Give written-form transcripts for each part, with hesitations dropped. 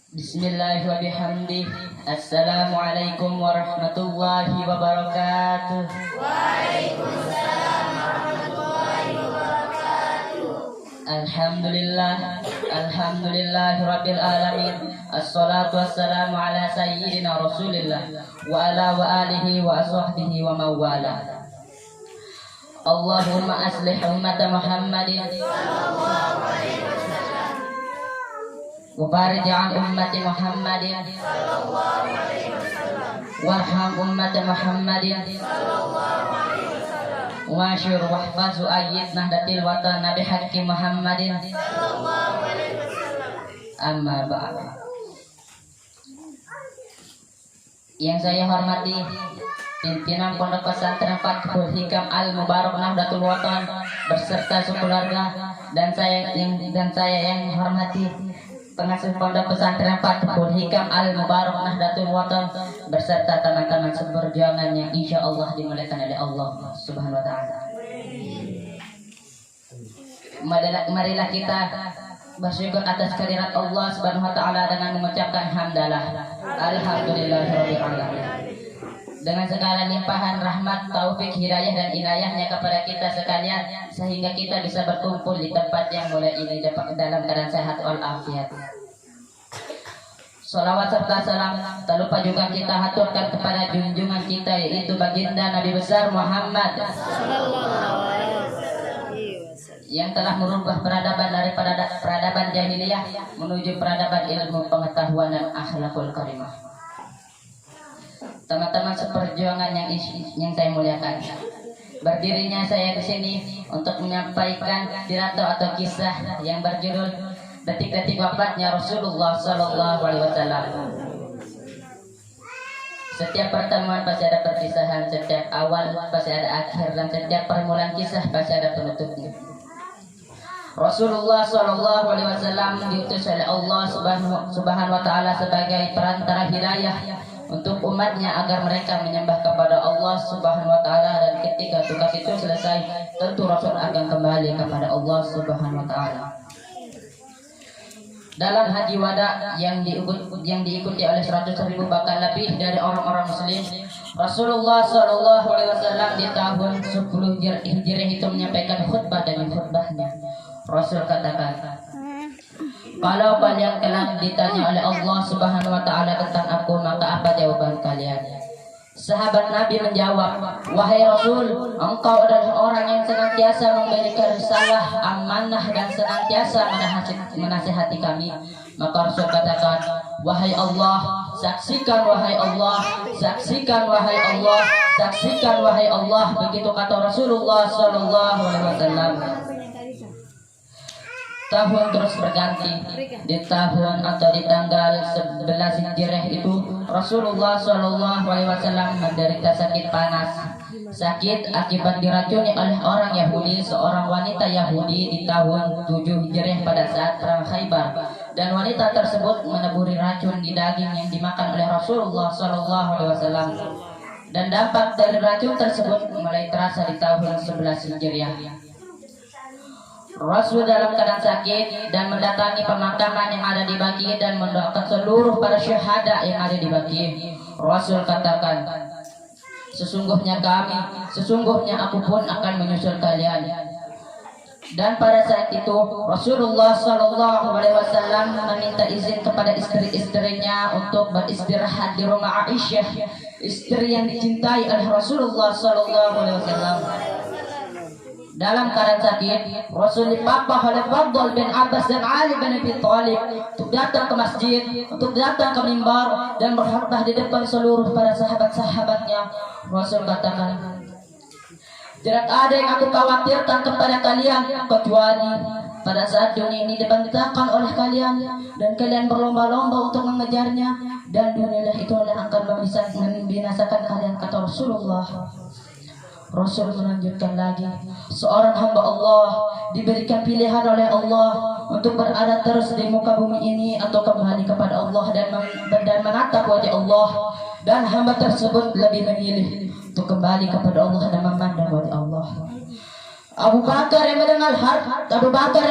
Bismillah wa bihamdih. Assalamualaikum warahmatullahi wabarakatuh. Waalaikumsalam warahmatullahi wabarakatuh. Alhamdulillah rabbil alamin. Assalatu wassalamu ala sayyidina Rasulillah wa ala wa alihi wa ashabihi wa mawala. Allahumma aslih ummata Muhammadin Sallallahu alaihi wasallam. wa farij an ummati Muhammadin Sallallahu alaihi wasallam. warham ummata Muhammadin Sallallahu alaihi wasallam. wasyur wahfazu ayyid nahdatil watan nabi haqqi Muhammadin Sallallahu alaihi wasallam. amma ba'd. Yang saya hormati pimpinan Pondok Pesantren Fathul Hikam Al Mubarak Nahdlatul Watan beserta sekeluarga, dan saya yang hormati pengasuh Pondok Pesantren Fathul Hikam Al Mubarak Nahdlatul Watan beserta teman-teman seperjuangan yang insya Allah dimuliakan oleh Allah Subhanahu Wa Taala. Marilah kita bersyukur atas kehadirat Allah Subhanahu Wa Taala dengan mengucapkan hamdalah, alhamdulillahirabbil alamin. Dengan segala limpahan rahmat, taufik, hidayah dan inayahnya kepada kita sekalian, sehingga kita bisa berkumpul di tempat yang mulia ini dalam keadaan sehat walafiat. Salawat serta salam tak lupa juga kita haturkan kepada junjungan kita, yaitu baginda Nabi besar Muhammad yang telah merubah peradaban dari peradaban jahiliyah menuju peradaban ilmu pengetahuan dan akhlakul karimah. Teman-teman seperjuangan yang saya muliakan, berdirinya saya di sini untuk menyampaikan pidato atau kisah yang berjudul Detik-detik wafatnya Rasulullah Sallallahu Alaihi Wasallam. Setiap pertemuan pasti ada perpisahan, setiap awal pasti ada akhir, dan setiap permulaan kisah pasti ada penutupnya. Rasulullah Sallallahu Alaihi Wasallam diutus oleh Allah Subhanahu Wa Taala sebagai perantara hidayah untuk umatnya agar mereka menyembah kepada Allah Subhanahu Wa Taala, dan ketika tugas itu selesai tentu Rasul akan kembali kepada Allah Subhanahu Wa Taala. Dalam haji wada yang diikuti oleh 100.000 bahkan lebih dari orang-orang muslim, Rasulullah Sallallahu Alaihi Wasallam di tahun 10 Hijriah itu menyampaikan khutbah demi khutbahnya. Rasul katakan, kalau kalian kelak ditanya oleh Allah Subhanahu Wa Taala tentang aku, maka apa jawaban kalian? Sahabat Nabi menjawab, wahai Rasul, engkau adalah orang yang senantiasa memberikan risalah, amanah, dan senantiasa menasihati kami. Maka Rasul katakan, wahai Allah, saksikan wahai Allah, saksikan wahai Allah, saksikan wahai Allah. Begitu kata Rasulullah Sallallahu Alaihi Wasallam. Tahun terus berganti. Di tahun atau di tanggal 11 Hijriah itu Rasulullah Shallallahu Alaihi Wasallam menderita sakit panas. Sakit akibat diracuni oleh orang Yahudi, seorang wanita Yahudi di tahun 7 Hijriah pada saat perang Khaybar. Dan wanita tersebut meneburi racun di daging yang dimakan oleh Rasulullah Shallallahu Alaihi Wasallam. Dan dampak dari racun tersebut mulai terasa di tahun 11 Hijriah. Rasul dalam keadaan sakit dan mendatangi pemakaman yang ada di Baqi dan mendoakan seluruh para syuhada yang ada di Baqi. Rasul katakan, sesungguhnya aku pun akan menyusul kalian. Dan pada saat itu Rasulullah Sallallahu Alaihi Wasallam meminta izin kepada istri-istrinya untuk beristirahat di rumah Aisyah, istri yang dicintai oleh Rasulullah Sallallahu Alaihi Wasallam. Dalam keadaan sakit, Rasul dipapah oleh Fadl bin Abbas dan Ali bin Abi Thalib untuk datang ke masjid, untuk datang ke mimbar dan berkhutbah di depan seluruh para sahabat-sahabatnya. Rasul katakan, tidak ada yang aku khawatirkan kepada kalian kecuali pada saat dunia ini dibangkitkan oleh kalian dan kalian berlomba-lomba untuk mengejarnya, dan dunia itu akan membinasakan kalian, kata Rasulullah. Rasul melanjutkan lagi, seorang hamba Allah diberikan pilihan oleh Allah untuk berada terus di muka bumi ini atau kembali kepada Allah dan menatap wajah Allah, dan hamba tersebut lebih memilih untuk kembali kepada Allah dan memandang wajah Allah. Abu Bakar yang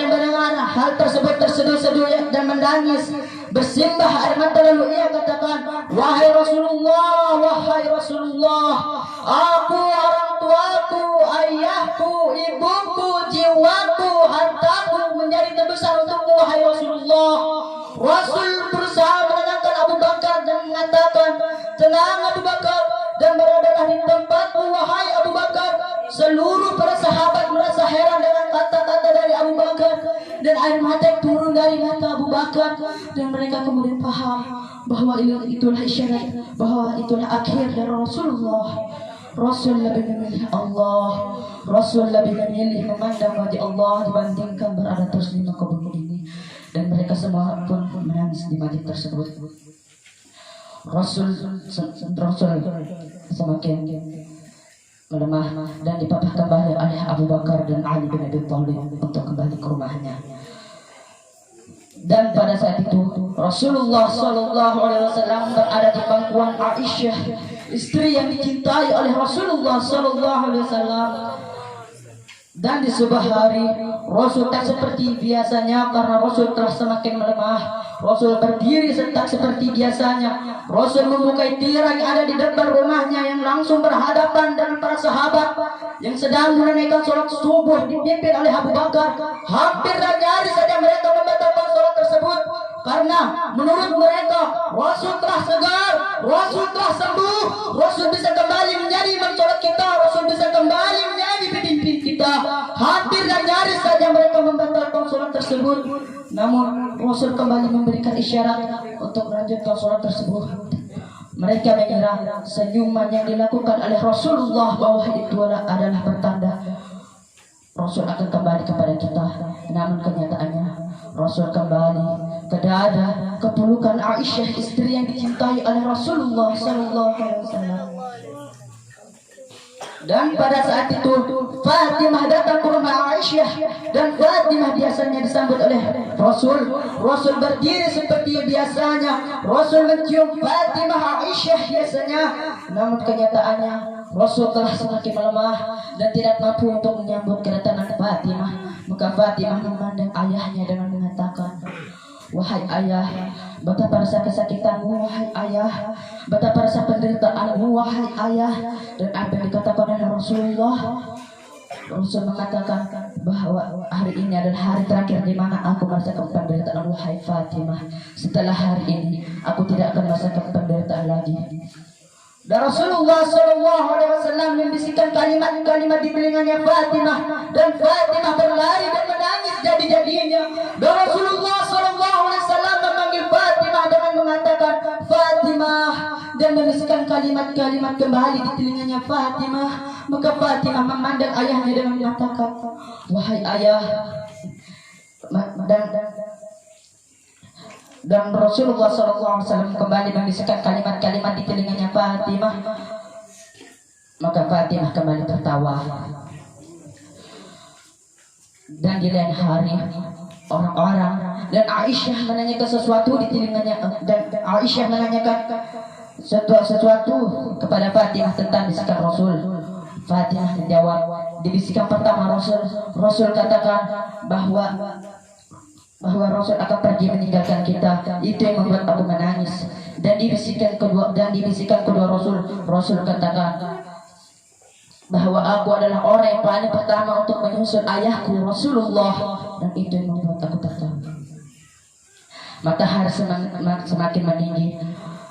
mendengar hal tersebut terseduh-seduh dan menangis, bersimbah air mata, lalu ia katakan, wahai Rasulullah, aku, orang tuaku, ayahku, ibuku, jiwaku, hartaku menjadi terbesar untukmu, wahai Rasulullah. Rasul berusaha menenangkan Abu Bakar dan mengatakan, tenang Abu Bakar, dan beradalah di tempatmu, wahai Abu Bakar. Seluruh para sahabat merasa heran dengan kata-kata dari Abu Bakar, dan air mata turun dari mata Abu Bakar, dan mereka kemudian paham bahwa itulah isyarat, bahwa itulah akhir dari Rasulullah. Rasul lebih memilih Allah, Rasul lebih memilih memandang wajah Allah dibandingkan berada terus di muka bumi ini, dan mereka semua pun menangis di majlis tersebut. Rasul semakin melemah dan dipapah kembali oleh Abu Bakar dan Ali bin Abi Thalib untuk kembali ke rumahnya. Dan pada saat itu Rasulullah Shallallahu Alaihi Wasallam berada di pangkuan Aisyah, istri yang dicintai oleh Rasulullah Shallallahu Alaihi Wasallam. Dan di sebuah hari Rasul tak seperti biasanya karena Rasul telah semakin melemah. Rasul berdiri tak seperti biasanya. Rasul membuka tirai yang ada di depan rumahnya yang langsung berhadapan dengan para sahabat yang sedang menunaikan sholat subuh dipimpin oleh Abu Bakar. Hampir dan nyaris saja mereka membatalkan sholat tersebut karena menurut mereka Rasul telah segar, Rasul telah sembuh, Rasul bisa kembali menjadi imam sholat kita, Rasul bisa kembali menjadi pemimpin kita. Hampir dan nyaris saja mereka membatalkan sholat tersebut. Namun Rasul kembali memberikan isyarat untuk melanjutkan sholat tersebut. Mereka mengira senyuman yang dilakukan oleh Rasulullah bahwa itu adalah pertanda Rasul akan kembali kepada kita. Namun kenyataannya Rasul kembali ke dada, ke pelukan Aisyah, istri yang dicintai oleh Rasulullah Sallallahu Alaihi Wasallam. Dan pada saat itu Fatimah datang ke rumah Aisyah, dan Fatimah biasanya disambut oleh Rasul. Rasul berdiri seperti biasanya, Rasul mencium Fatimah Aisyah biasanya. Namun kenyataannya Rasul telah semakin melemah dan tidak mampu untuk menyambut kedatangan Fatimah. Maka Fatimah memandang ayahnya dengan mengatakan, wahai ayah, betapa rasa kesakitanmu, wahai ayah, betapa rasa penderitaanmu, wahai ayah. Dan apa yang dikatakan oleh Rasulullah, Rasul mengatakan bahwa hari ini adalah hari terakhir di mana aku merasakan penderitaan, wahai Fatimah. Setelah hari ini aku tidak akan merasakan penderitaan lagi. Dan Rasulullah Shallallahu Alaihi Wasallam membisikkan kalimat-kalimat di telinganya Fatimah, dan Fatimah berlari dan menangis jadi-jadinya. Dan Rasulullah Shallallahu Alaihi Wasallam memanggil Fatimah dengan mengatakan Fatimah, dan membisikkan kalimat-kalimat kembali di telinganya Fatimah. Maka Fatimah memandang ayahnya dengan mengatakan, wahai ayah. Dan Rasulullah SAW kembali membisikkan kalimat-kalimat di telinganya Fatimah. Maka Fatimah kembali tertawa. Dan di lain hari orang-orang dan Aisyah menanyakan sesuatu di telinganya, dan Aisyah menanyakan sesuatu kepada Fatimah tentang bisikan Rasul. Fatimah menjawab, di bisikan pertama Rasul katakan bahwa Rasul akan pergi meninggalkan kita. Itu yang membuat aku menangis. Dan di bisikan kedua Rasul katakan bahwa aku adalah orang yang paling pertama untuk menyusul ayahku Rasulullah, dan itu yang membuat aku tertawa. Matahari semakin meninggi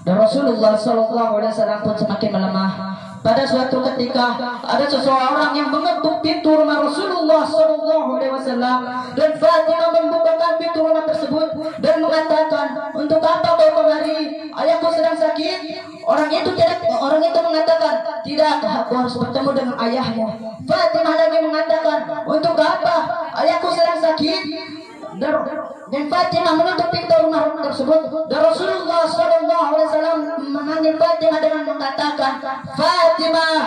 dan Rasulullah SAW pun semakin melemah. Pada suatu ketika ada seseorang yang mengetuk pintu rumah Rasulullah SAW, dan Fatimah membukakan pintu rumah tersebut dan mengatakan, untuk apa kau kemari? Ayahku sedang sakit. Orang itu mengatakan, tidak, aku harus bertemu dengan ayahmu. Fatimah lagi mengatakan, untuk apa? Ayahku sedang sakit. Dan Fatimah menutup pintu rumah tersebut. Dan Rasulullah SAW memanggil Fatimah dengan mengatakan, Fatimah,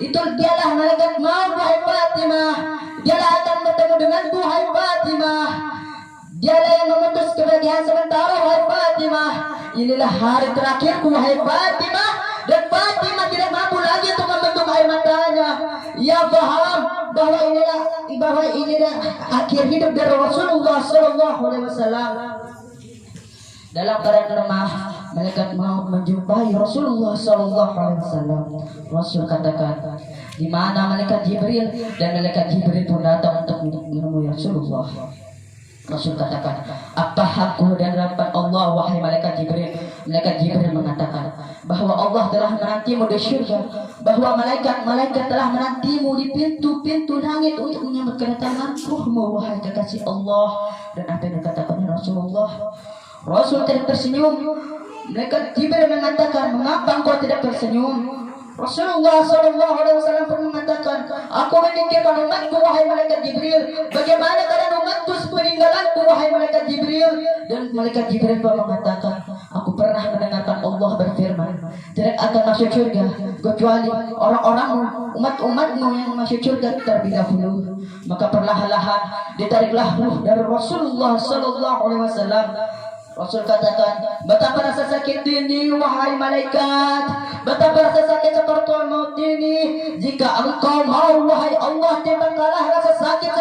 itu dialah malaikat maut, wahai Fatimah. Dialah akan bertemu denganku, wahai Fatimah. Dialah yang memutus kebahagiaan sementara, wahai Fatimah. Inilah hari terakhirku, wahai Fatimah. Dan Fatimah tidak mampu lagi untuk membendung air matanya. Ia paham bahwa inilah akhir hidup dari Rasulullah Sallallahu Alaihi Wasallam. Dalam keadaan lemah, malaikat maut menjumpai Rasulullah Sallallahu Alaihi Wasallam. Rasul katakan, di mana malaikat Jibril? Dan malaikat Jibril pun datang untuk menemui Rasulullah. Rasul katakan, apa hakku dan harapan Allah wahai malaikat Jibril? Malaikat Jibril mengatakan bahwa Allah telah menantimu di syurga, bahwa malaikat-malaikat telah menantimu di pintu-pintu langit untuk menyambut kedatangan ruhmu wahai kekasih Allah. Dan apa yang dikatakan Rasulullah? Rasul tidak tersenyum. Malaikat Jibril mengatakan, mengapa engkau tidak tersenyum? Rasulullah Sallallahu Alaihi Wasallam pun mengatakan, aku memikirkan umatku wahai malaikat Jibril. Bagaimana keadaan umatku sepeninggalanku wahai malaikat Jibril? Dan malaikat Jibril pun mengatakan, aku pernah mendengarkan Allah berfirman, tidak akan masuk surga kecuali orang-orangmu, umat-umatmu yang masuk surga terlebih dahulu. Maka perlahan-lahan ditariklah ruh dari Rasulullah Sallallahu Alaihi Wasallam. Rasul katakan, betapa rasa sakit ini wahai malaikat, betapa rasa sakit seperti maut ini. Jika engkau mau wahai Allah timbangkanlah rasa sakit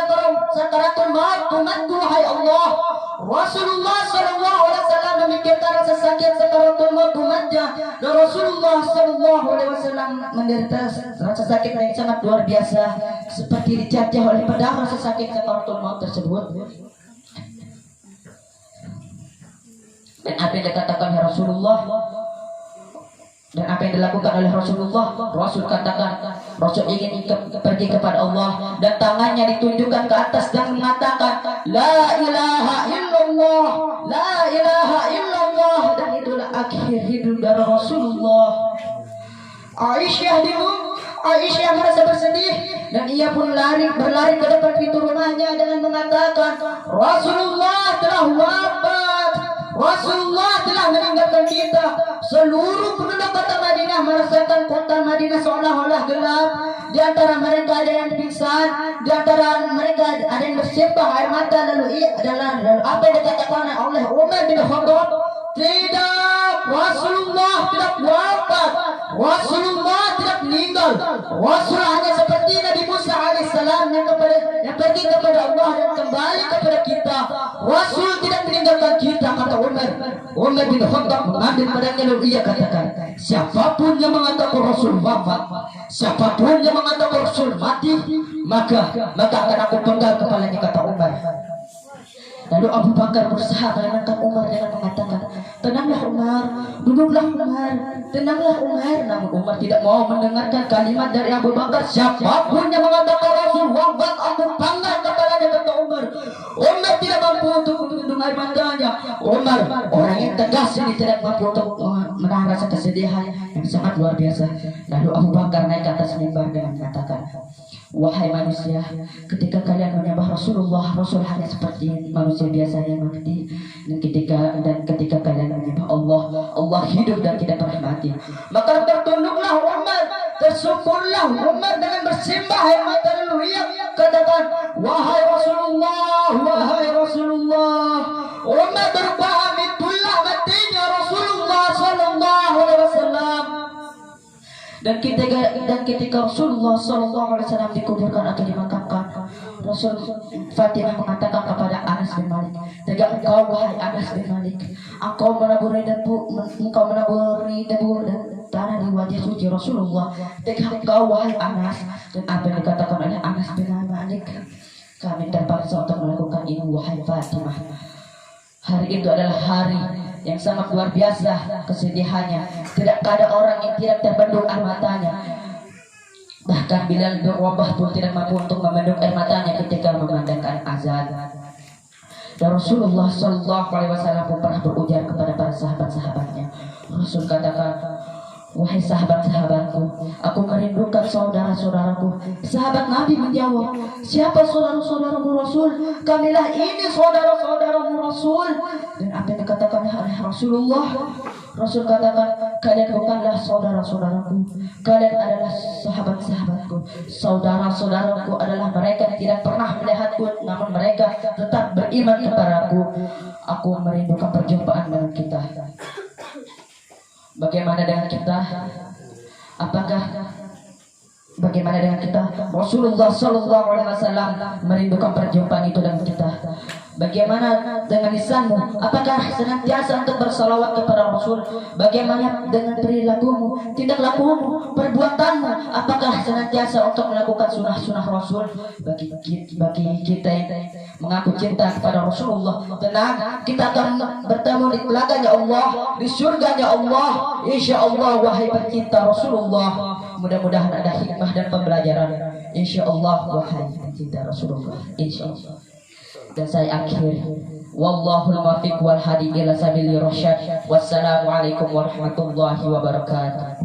sakaratul maut umatku wahai Allah. Rasulullah Sallallahu Alaihi Wasallam memikirkan rasa sakit sakaratul maut umatnya, dan Rasulullah Sallallahu Alaihi Wasallam menderita rasa sakit yang sangat luar biasa, seperti dicacah oleh pedang rasa sakit sakaratul maut tersebut. Dan apa yang dikatakan oleh Rasulullah, dan apa yang dilakukan oleh Rasulullah? Rasul katakan, Rasul ingin pergi kepada Allah, dan tangannya ditunjukkan ke atas dan mengatakan, La ilaha illallah, La ilaha illallah. Dan itulah akhir hidup dari Rasulullah. Aisyah merasa bersedih, dan ia pun berlari ke depan pintu rumahnya dengan mengatakan, Rasulullah telah wafat, Rasulullah telah meninggalkan kita. Seluruh penduduk kota Madinah merasakan kota Madinah seolah-olah gelap. Di antara mereka ada yang pingsan, di antara mereka ada yang bersimbah air mata. Lalu apa yang dikatakan oleh Umar bin Khattab? Tidak, Rasulullah tidak wafat, Rasulullah tidak meninggal. Rasul hanya seperti Nabi Musa alaihissalam yang pergi kepada Allah dan kembali kepada kita. Rasul tidak meninggalkan kita, kata Umar. Umar bin Khattab mengambil pedangnya lalu ia katakan, siapapun yang mengatakan Rasul wafat, siapapun yang mengatakan Rasul mati, maka akan aku penggal kepalanya, kata Umar. Lalu Abu Bakar berusaha menenangkan Umar dengan mengatakan, tenanglah Umar, duduklah Umar, tenanglah Umar. Namun Umar tidak mau mendengarkan kalimat dari Abu Bakar. Siapapun yang mengatakan Rasul wafat, aku panggal kepalanya, kata Umar. Umar tidak mampu untuk menunduk air matanya. Umar, orang yang tegas ini, tidak mampu untuk menahan rasa kesedihan yang sangat luar biasa. Lalu Abu Bakar naik ke atas mimbar dengan mengatakan, wahai manusia, ketika kalian menyembah Rasulullah, Rasul hanya seperti manusia biasa yang mati. Dan ketika kalian menyembah Allah, Allah hidup dan tidak pernah mati. Maka tertunduklah Umar, tersyukurlah Umar dengan bersimbah air mata lalu ia katakan, wahai Rasulullah, wahai Rasulullah. Umar berpaham itulah matinya Rasulullah Sallallahu Alaihi Wasallam. Dan ketika Rasulullah Sallallahu Alaihi Wasallam dikuburkan atau dimakamkan, Rasul Fatimah mengatakan kepada Anas bin Malik, tegak engkau wahai Anas bin Malik, engkau menaburi debu dan tanah di wajah suci Rasulullah. Tegak engkau wahai Anas. Dan apa yang dikatakan oleh Anas bin Malik, kami terpaksa untuk melakukan ini wahai Fatimah. Hari itu adalah hari yang sangat luar biasa kesedihannya. Tidak ada orang yang tidak terbendung air matanya. Bahkan Bilal bin Rabah pun tidak mampu untuk membendung air matanya ketika memandangkan azan. Dan Rasulullah Sallallahu Alaihi Wasallam pun pernah berujar kepada para sahabat-sahabatnya. Rasul katakan, wahai sahabat-sahabatku, aku merindukan saudara-saudaraku. Sahabat Nabi menjawab, siapa saudara-saudaramu Rasul? Kamilah ini saudara-saudaramu Rasul. Dan apa yang dikatakan oleh Rasulullah? Rasul katakan, kalian bukanlah saudara-saudaraku, kalian adalah sahabat-sahabatku. Saudara-saudaraku adalah mereka yang tidak pernah melihatku, namun mereka tetap beriman kepadaku. Aku merindukan perjumpaan dengan kita. Bagaimana dengan kita? Apakah Bagaimana dengan kita? Rasulullah Sallallahu Alaihi Wasallam merindukan perjumpaan itu dengan kita. Bagaimana dengan lisanmu? Apakah senantiasa untuk bersalawat kepada Rasul? Bagaimana dengan perilakumu, tindak lakumu, perbuatanmu? Apakah senantiasa untuk melakukan sunnah-sunnah Rasul? Bagi kita yang mengaku cinta kepada Rasulullah, tenang, kita akan bertemu di telaganya Allah, di surganya Allah, insya Allah. Wahai pencinta Rasulullah, mudah-mudahan ada hikmah dan pembelajaran, insya Allah. Wahai pencinta Rasulullah, insya Allah. Dan saya akhir, wallahul muwaffiq wal hadi ila sabilir rasyad. Wassalamualaikum warahmatullahi wabarakatuh.